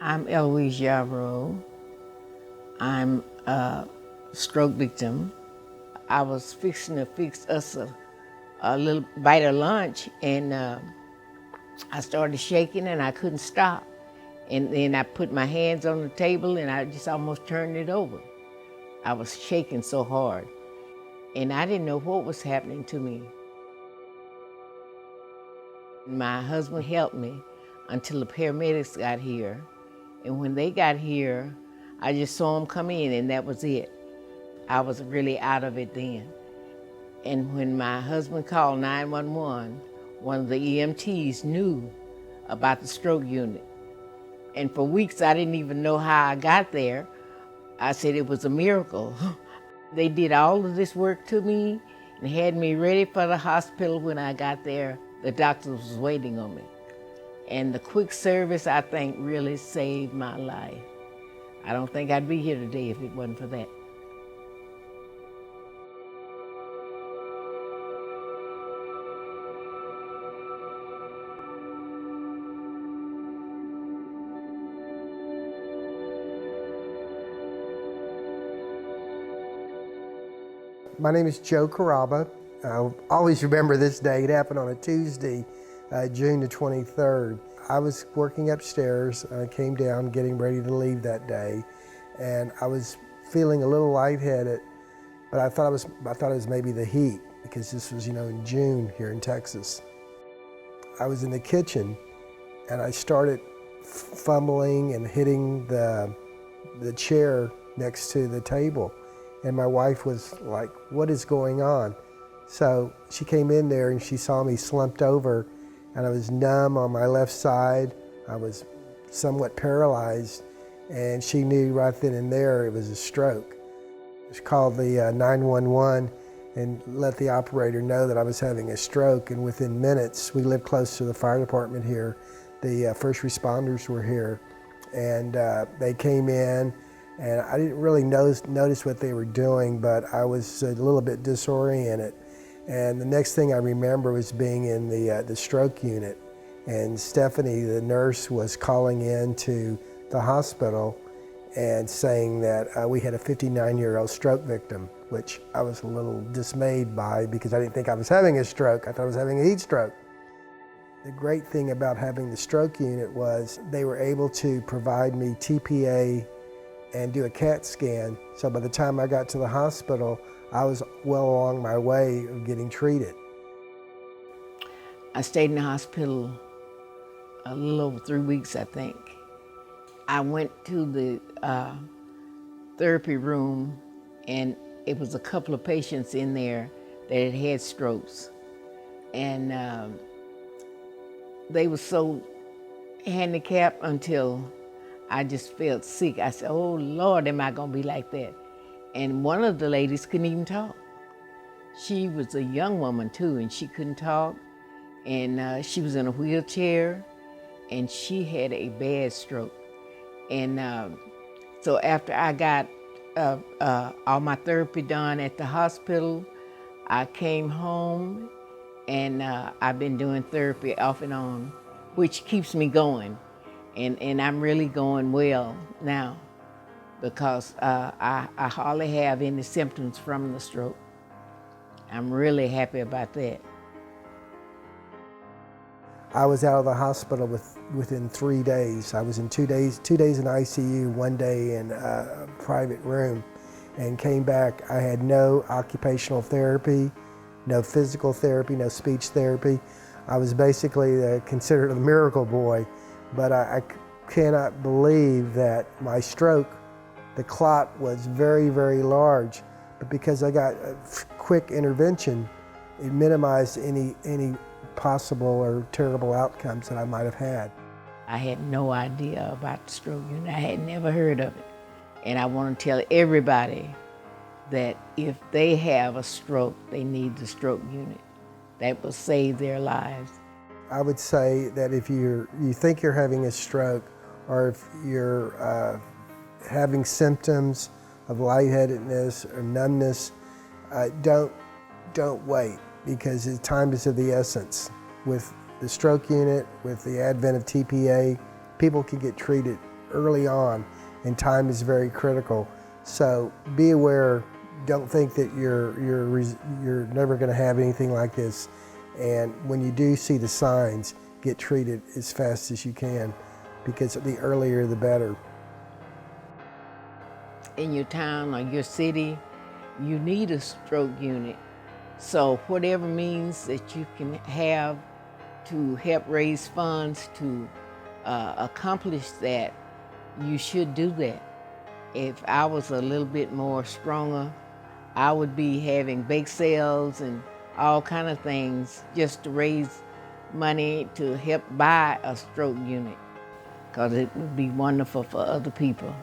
I'm Elouise and Joe. I'm a stroke victim. I was fixing to fix us a little bite of lunch, and I started shaking and I couldn't stop. And then I put my hands on the table and I just almost turned it over. I was shaking so hard, and I didn't know what was happening to me. My husband helped me until the paramedics got here. And when they got here, I just saw them come in and that was it. I was really out of it then. And when my husband called 911, one of the EMTs knew about the stroke unit. And for weeks, I didn't even know how I got there. I said it was a miracle. They did all of this work to me and had me ready for the hospital. When I got there, the doctor was waiting on me. And the quick service, I think, really saved my life. I don't think I'd be here today if it wasn't for that. My name is Joe Caraba. I'll always remember this day. It happened on a Tuesday, June the 23rd. I was working upstairs. I came down getting ready to leave that day, and I was feeling a little lightheaded, but I thought it was maybe the heat, because this was, in June here in Texas. I was in the kitchen, and I started fumbling and hitting the chair next to the table. And my wife was like, "What is going on?" So she came in there and she saw me slumped over, and I was numb on my left side. I was somewhat paralyzed, and she knew right then and there it was a stroke. She called the 911 and let the operator know that I was having a stroke, and within minutes, we live close to the fire department here. The first responders were here, and they came in. And I didn't really notice what they were doing, but I was a little bit disoriented. And the next thing I remember was being in the stroke unit. And Stephanie, the nurse, was calling in to the hospital and saying that we had a 59-year-old stroke victim, which I was a little dismayed by, because I didn't think I was having a stroke. I thought I was having a heat stroke. The great thing about having the stroke unit was they were able to provide me TPA and do a CAT scan. So by the time I got to the hospital, I was well along my way of getting treated. I stayed in the hospital a little over 3 weeks, I think. I went to the therapy room, and it was a couple of patients in there that had had strokes. And they were so handicapped until I just felt sick. I said, "Oh Lord, am I gonna be like that?" And one of the ladies couldn't even talk. She was a young woman too, and she couldn't talk. And she was in a wheelchair, and she had a bad stroke. And so after I got all my therapy done at the hospital, I came home, and I've been doing therapy off and on, which keeps me going. And I'm really going well now, because I hardly have any symptoms from the stroke. I'm really happy about that. I was out of the hospital within 3 days. I was in 2 days in ICU, 1 day in a private room, and came back. I had no occupational therapy, no physical therapy, no speech therapy. I was basically considered a miracle boy. But I cannot believe that my stroke, the clot was very, very large. But because I got a quick intervention, it minimized any possible or terrible outcomes that I might have had. I had no idea about the stroke unit. I had never heard of it. And I want to tell everybody that if they have a stroke, they need the stroke unit. That will save their lives. I would say that if you think you're having a stroke, or if you're having symptoms of lightheadedness or numbness, don't wait, because the time is of the essence. With the stroke unit, with the advent of TPA, people can get treated early on, and time is very critical. So be aware. Don't think that you're never going to have anything like this. And when you do see the signs, get treated as fast as you can, because the earlier the better. In your town or your city, you need a stroke unit. So whatever means that you can have to help raise funds to accomplish that, you should do that. If I was a little bit more stronger, I would be having bake sales and all kind of things just to raise money to help buy a stroke unit, because it would be wonderful for other people.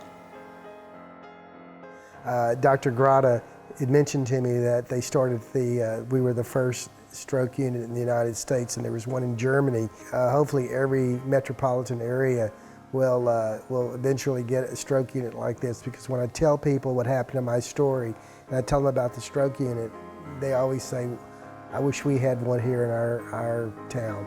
Dr. Grata had mentioned to me that they started we were the first stroke unit in the United States, and there was one in Germany. Hopefully every metropolitan area will eventually get a stroke unit like this, because when I tell people what happened to my story and I tell them about the stroke unit, they always say, I wish we had one here in our town.